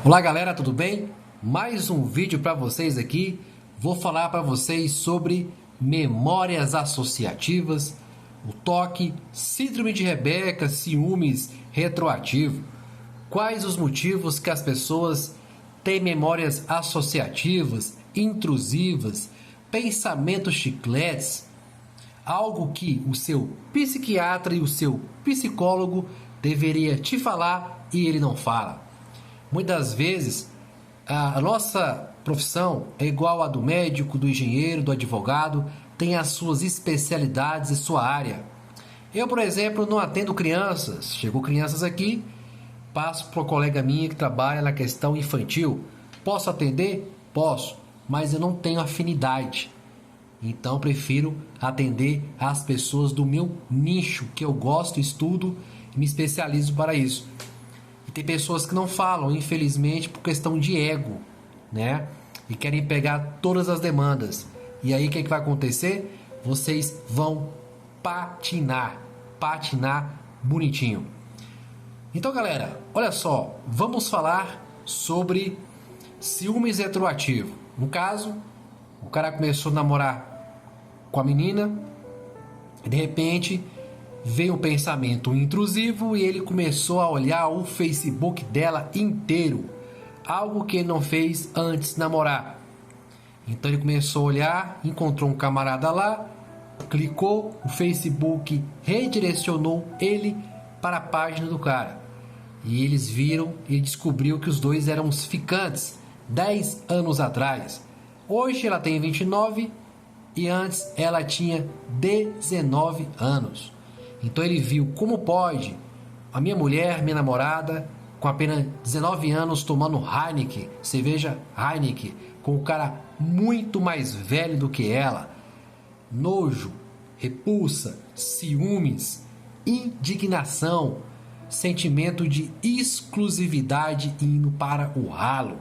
Olá galera, tudo bem? Mais um vídeo para vocês aqui. Vou falar para vocês sobre memórias associativas, o toque, síndrome de Rebeca, ciúmes retroativo. Quais os motivos que as pessoas têm memórias associativas, intrusivas, pensamentos chicletes, algo que o seu psiquiatra e o seu psicólogo deveria te falar e ele não fala. Muitas vezes a nossa profissão é igual à do médico, do engenheiro, do advogado, tem as suas especialidades e sua área. Eu, por exemplo, não atendo crianças. Chegou crianças aqui, passo para uma colega minha que trabalha na questão infantil. Posso atender? Posso, mas eu não tenho afinidade. Então prefiro atender as pessoas do meu nicho, que eu gosto, estudo e me especializo para isso. E tem pessoas que não falam, infelizmente, por questão de ego, né? E querem pegar todas as demandas. E aí o que vai acontecer? Vocês vão patinar bonitinho. Então, galera, olha só, vamos falar sobre ciúmes retroativo. No caso, o cara começou a namorar com a menina e de repente veio um pensamento intrusivo e ele começou a olhar o Facebook dela inteiro, algo que ele não fez antes de namorar. Então ele começou a olhar, encontrou um camarada lá, clicou, o Facebook redirecionou ele para a página do cara. E eles viram e descobriu que os dois eram os ficantes 10 anos atrás. Hoje ela tem 29 e antes ela tinha 19 anos. Então ele viu como pode a minha mulher, minha namorada, com apenas 19 anos tomando Heineken, cerveja Heineken, com o cara muito mais velho do que ela. Nojo, repulsa, ciúmes, indignação, sentimento de exclusividade indo para o ralo.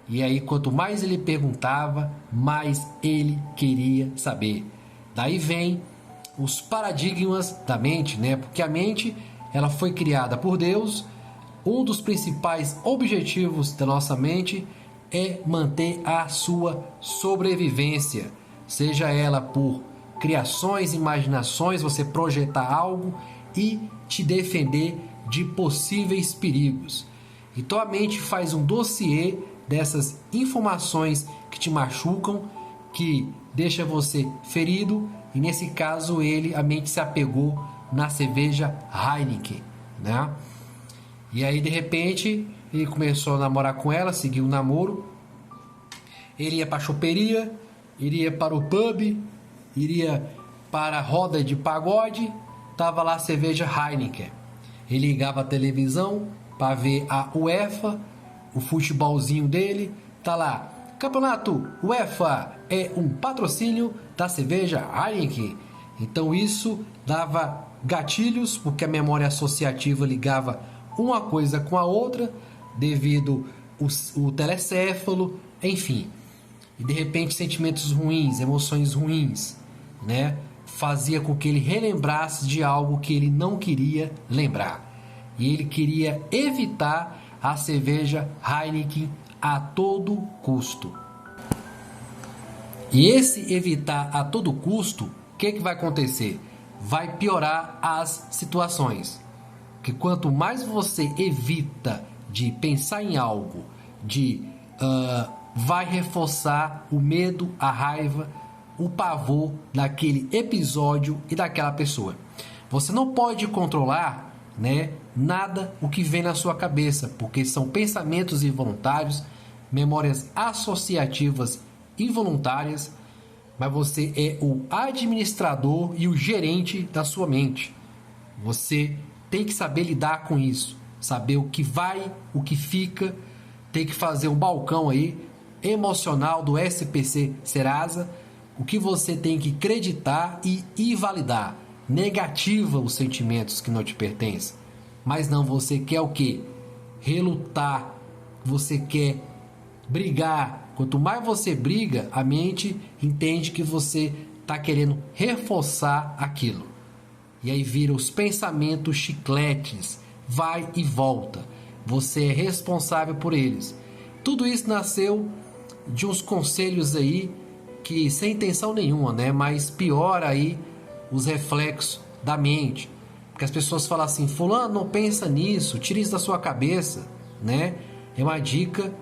E aí, quanto mais ele perguntava, mais ele queria saber. Daí vem os paradigmas da mente, né? Porque a mente, ela foi criada por Deus. Um dos principais objetivos da nossa mente é manter a sua sobrevivência. Seja ela por criações, imaginações, você projetar algo e te defender de possíveis perigos. Então a mente faz um dossiê dessas informações que te machucam, que deixa você ferido, e nesse caso a mente se apegou na cerveja Heineken, né? E aí de repente ele começou a namorar com ela, seguiu o namoro, ele ia para a choperia, iria para o pub, iria para a roda de pagode, tava lá a cerveja Heineken. Ele ligava a televisão para ver a UEFA, o futebolzinho dele, tá lá, Campeonato UEFA é um patrocínio da cerveja Heineken. Então isso dava gatilhos, porque a memória associativa ligava uma coisa com a outra, devido o telecéfalo, enfim. E de repente sentimentos ruins, emoções ruins, né? Fazia com que ele relembrasse de algo que ele não queria lembrar. E ele queria evitar a cerveja Heineken a todo custo. E esse evitar a todo custo, o que vai acontecer? Vai piorar as situações. Porque quanto mais você evita de pensar em algo, vai reforçar o medo, a raiva, o pavor daquele episódio e daquela pessoa. Você não pode controlar, né, nada o que vem na sua cabeça, porque são pensamentos involuntários, memórias associativas involuntárias, mas você é o administrador e o gerente da sua mente. Você tem que saber lidar com isso, saber o que vai, o que fica, tem que fazer um balcão aí emocional do SPC Serasa, o que você tem que acreditar e invalidar. Negativa os sentimentos que não te pertencem. Mas não, você quer o quê? Relutar. Você quer brigar. Quanto mais você briga, a mente entende que você está querendo reforçar aquilo. E aí vira os pensamentos chicletes. Vai e volta. você é responsável por eles. Tudo isso nasceu de uns conselhos aí que sem intenção nenhuma, né? Mas piora aí os reflexos da mente. Porque as pessoas falam assim, fulano, não pensa nisso, tira isso da sua cabeça, né? É uma dica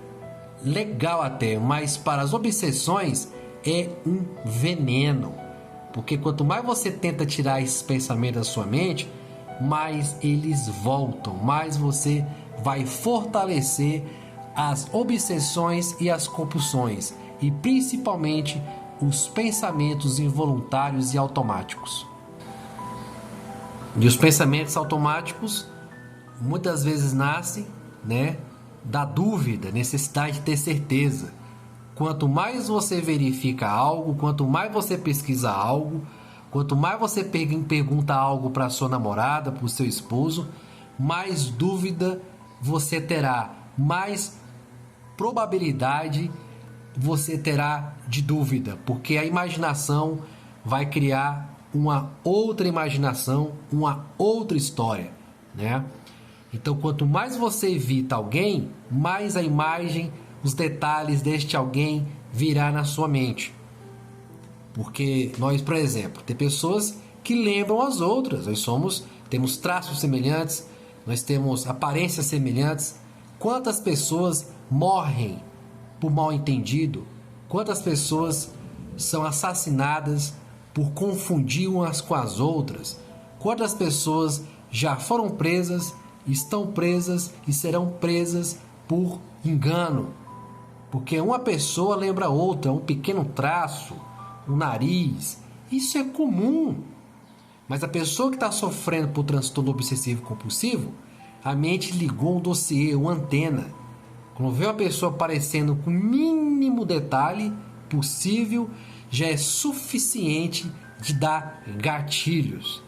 legal até, mas para as obsessões é um veneno. Porque quanto mais você tenta tirar esses pensamentos da sua mente, mais eles voltam, mais você vai fortalecer as obsessões e as compulsões, e principalmente os pensamentos involuntários e automáticos. E os pensamentos automáticos muitas vezes nascem, né, da dúvida, necessidade de ter certeza. Quanto mais você verifica algo, quanto mais você pesquisa algo, quanto mais você pergunta algo para sua namorada, para o seu esposo, mais dúvida você terá, mais probabilidade você terá de dúvida, porque a imaginação vai criar uma outra imaginação, uma outra história, né? Então, quanto mais você evita alguém, mais a imagem, os detalhes deste alguém virá na sua mente. Porque nós, por exemplo, tem pessoas que lembram as outras. Temos traços semelhantes, nós temos aparências semelhantes. Quantas pessoas morrem por mal entendido? Quantas pessoas são assassinadas por confundir umas com as outras? Quantas pessoas já foram presas, estão presas e serão presas por engano? Porque uma pessoa lembra outra, um pequeno traço, um nariz, isso é comum. Mas a pessoa que está sofrendo por transtorno obsessivo compulsivo, a mente ligou um dossiê, uma antena. Quando vê uma pessoa aparecendo com o mínimo detalhe possível, já é suficiente de dar gatilhos.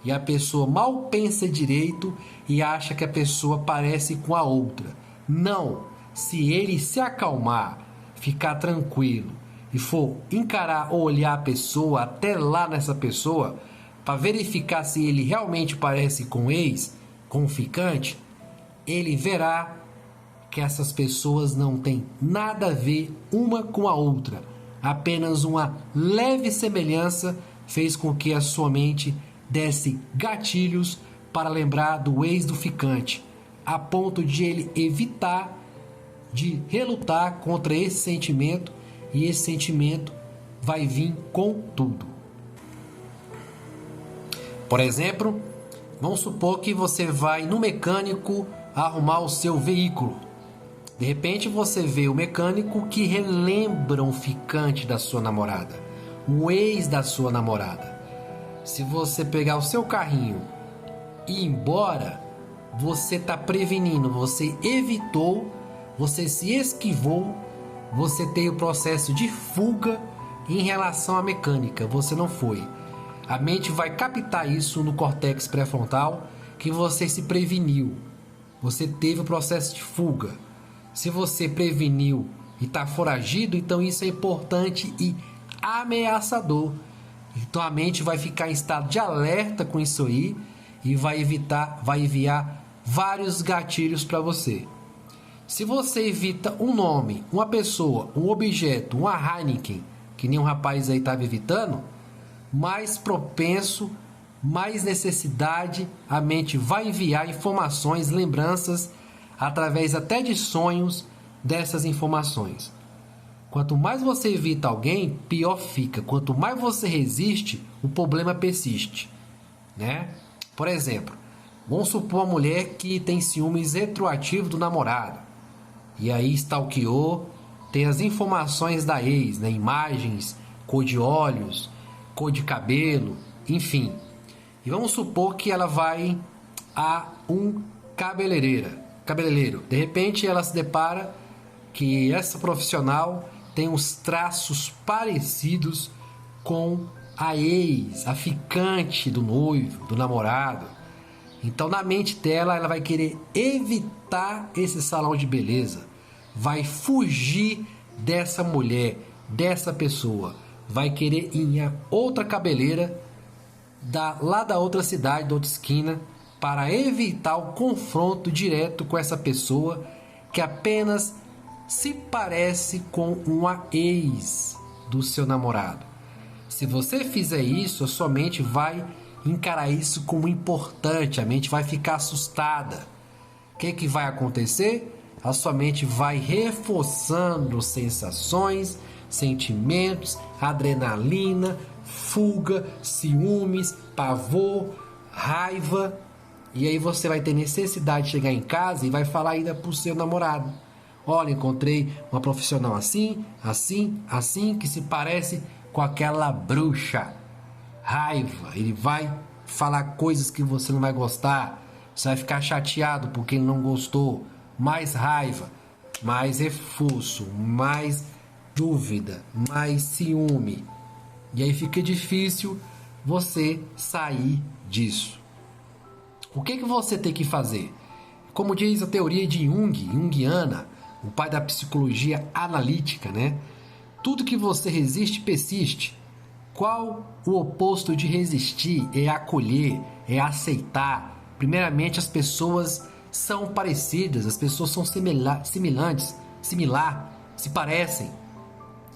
E a pessoa mal pensa direito e acha que a pessoa parece com a outra. Não, se ele se acalmar, ficar tranquilo e for encarar ou olhar a pessoa até lá nessa pessoa, para verificar se ele realmente parece com o ex, com o ficante, ele verá que essas pessoas não têm nada a ver uma com a outra. Apenas uma leve semelhança fez com que a sua mente desse gatilhos para lembrar do ex do ficante, a ponto de ele evitar de relutar contra esse sentimento, e esse sentimento vai vir com tudo. Por exemplo, vamos supor que você vai no mecânico arrumar o seu veículo. De repente você vê o mecânico que relembra um ficante da sua namorada, um ex da sua namorada. Se você pegar o seu carrinho e ir embora, você está prevenindo, você evitou, você se esquivou, você tem o processo de fuga em relação à mecânica, você não foi. A mente vai captar isso no córtex pré-frontal, que você se preveniu, você teve o processo de fuga. Se você preveniu e está foragido, então isso é importante e ameaçador. Então a mente vai ficar em estado de alerta com isso aí e vai enviar vários gatilhos para você. Se você evita um nome, uma pessoa, um objeto, uma Heineken, que nem um rapaz aí estava evitando, mais propenso, mais necessidade, a mente vai enviar informações, lembranças, através até de sonhos dessas informações. Quanto mais você evita alguém, pior fica. Quanto mais você resiste, o problema persiste, né? Por exemplo, vamos supor uma mulher que tem ciúmes retroativos do namorado. E aí stalkeou, tem as informações da ex, né? Imagens, cor de olhos, cor de cabelo, enfim. E vamos supor que ela vai a um cabeleireiro. De repente ela se depara que essa profissional tem uns traços parecidos com a ex, a ficante do noivo, do namorado. Então na mente dela ela vai querer evitar esse salão de beleza, vai fugir dessa mulher, dessa pessoa, vai querer ir em outra cabeleira lá da outra cidade, da outra esquina, para evitar o confronto direto com essa pessoa que apenas se parece com uma ex do seu namorado. Se você fizer isso, a sua mente vai encarar isso como importante, a mente vai ficar assustada. O que vai acontecer? A sua mente vai reforçando sensações, sentimentos, adrenalina, fuga, ciúmes, pavor, raiva. E aí você vai ter necessidade de chegar em casa e vai falar ainda pro seu namorado: olha, encontrei uma profissional assim, assim, assim, que se parece com aquela bruxa. Raiva, ele vai falar coisas que você não vai gostar. Você vai ficar chateado porque ele não gostou. Mais raiva, mais reforço, mais dúvida, mais ciúme. E aí fica difícil você sair disso. O que você tem que fazer? Como diz a teoria de Jungiana, o pai da psicologia analítica, né? Tudo que você resiste, persiste. Qual o oposto de resistir? É acolher, é aceitar. Primeiramente, as pessoas são parecidas, as pessoas são semelhantes, se parecem.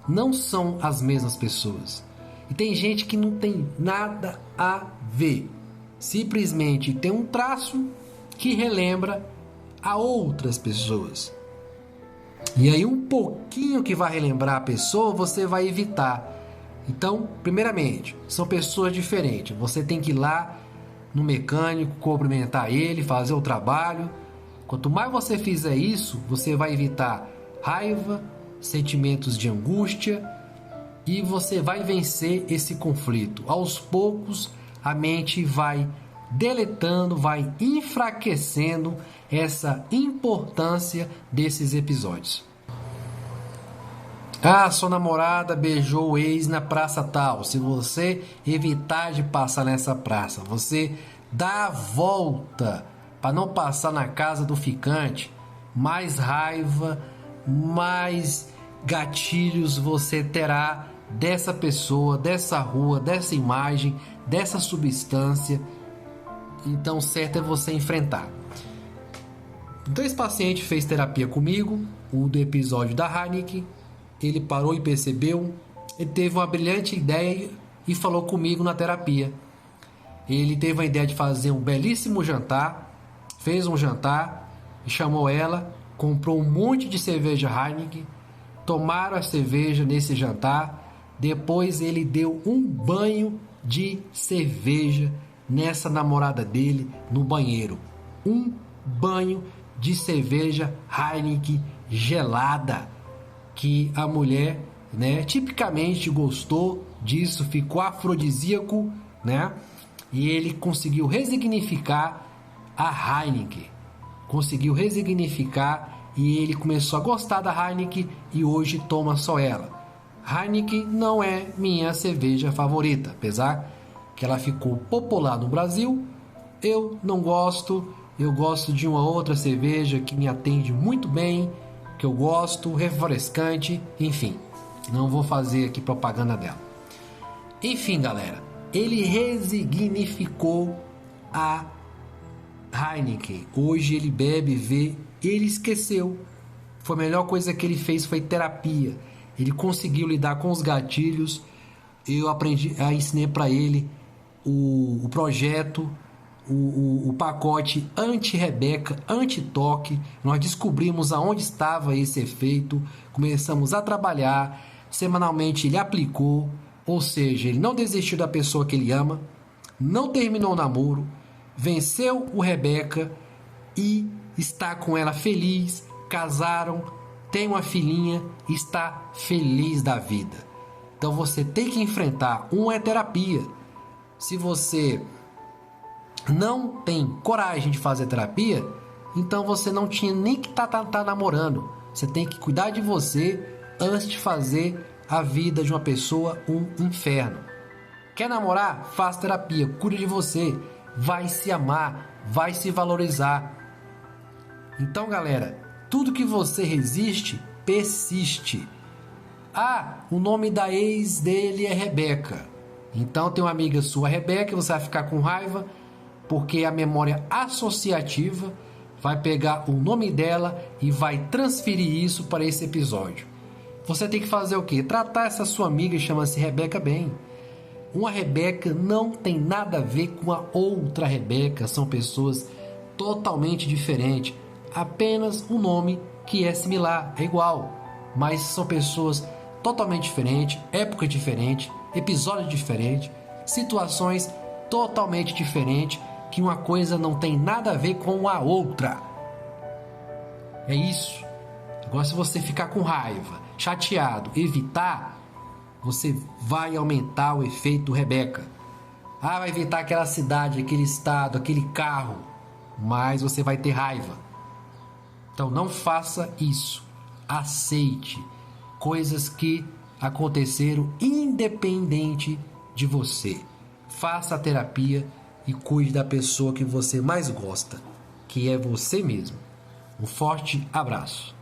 Não são as mesmas pessoas. E tem gente que não tem nada a ver. Simplesmente tem um traço que relembra a outras pessoas. E aí um pouquinho que vai relembrar a pessoa, você vai evitar. Então, primeiramente, são pessoas diferentes. Você tem que ir lá no mecânico, cumprimentar ele, fazer o trabalho. Quanto mais você fizer isso, você vai evitar raiva, sentimentos de angústia e você vai vencer esse conflito. Aos poucos, a mente vai deletando, vai enfraquecendo essa importância desses episódios. Ah, sua namorada beijou o ex na praça tal. Se você evitar de passar nessa praça, você dá a volta para não passar na casa do ficante, mais raiva, mais gatilhos você terá dessa pessoa, dessa rua, dessa imagem, dessa substância. Então, certo é você enfrentar. Então, esse paciente fez terapia comigo, o do episódio da Heineken. Ele parou e percebeu, ele teve uma brilhante ideia e falou comigo na terapia. Ele teve a ideia de fazer um belíssimo jantar, fez um jantar, chamou ela, comprou um monte de cerveja Heineken, tomaram a cerveja nesse jantar, depois ele deu um banho de cerveja nessa namorada dele no banheiro. Um banho de cerveja Heineken gelada, que a mulher, né, tipicamente gostou disso, ficou afrodisíaco, né? E ele conseguiu resignificar a Heineken. Conseguiu resignificar e ele começou a gostar da Heineken e hoje toma só ela. Heineken não é minha cerveja favorita, apesar que ela ficou popular no Brasil. Eu não gosto, eu gosto de uma outra cerveja que me atende muito bem, que eu gosto, refrescante, enfim. Não vou fazer aqui propaganda dela. Enfim, galera, ele resignificou a Heineken. Hoje ele bebe, vê, ele esqueceu. Foi a melhor coisa que ele fez, foi terapia. Ele conseguiu lidar com os gatilhos. Eu ensinei para ele o projeto, o pacote anti-Rebeca, anti-toque. Nós descobrimos aonde estava esse efeito, começamos a trabalhar. Semanalmente ele aplicou, ou seja, ele não desistiu da pessoa que ele ama, não terminou o namoro, venceu o Rebeca e está com ela feliz, casaram, tem uma filhinha, está feliz da vida. Então você tem que enfrentar. É terapia. Se você não tem coragem de fazer terapia, então você não tinha nem que tá namorando. Você tem que cuidar de você antes de fazer a vida de uma pessoa um inferno. Quer namorar? Faz terapia, cuide de você, vai se amar, vai se valorizar. Então, galera, tudo que você resiste, persiste. Ah, o nome da ex dele é Rebeca. Então tem uma amiga sua, Rebeca, você vai ficar com raiva porque a memória associativa vai pegar o nome dela e vai transferir isso para esse episódio. Você tem que fazer o quê? Tratar essa sua amiga, chama-se Rebeca, bem. Uma Rebeca não tem nada a ver com a outra Rebeca, são pessoas totalmente diferentes, apenas um nome que é similar, é igual, mas são pessoas totalmente diferentes, época diferente, episódio diferente, situações totalmente diferentes, que uma coisa não tem nada a ver com a outra. É isso. Agora, se você ficar com raiva, chateado, evitar, você vai aumentar o efeito Rebeca. Vai evitar aquela cidade, aquele estado, aquele carro, mas você vai ter raiva. Então não faça isso. Aceite coisas que aconteceram independente de você. Faça a terapia e cuide da pessoa que você mais gosta, que é você mesmo. Um forte abraço.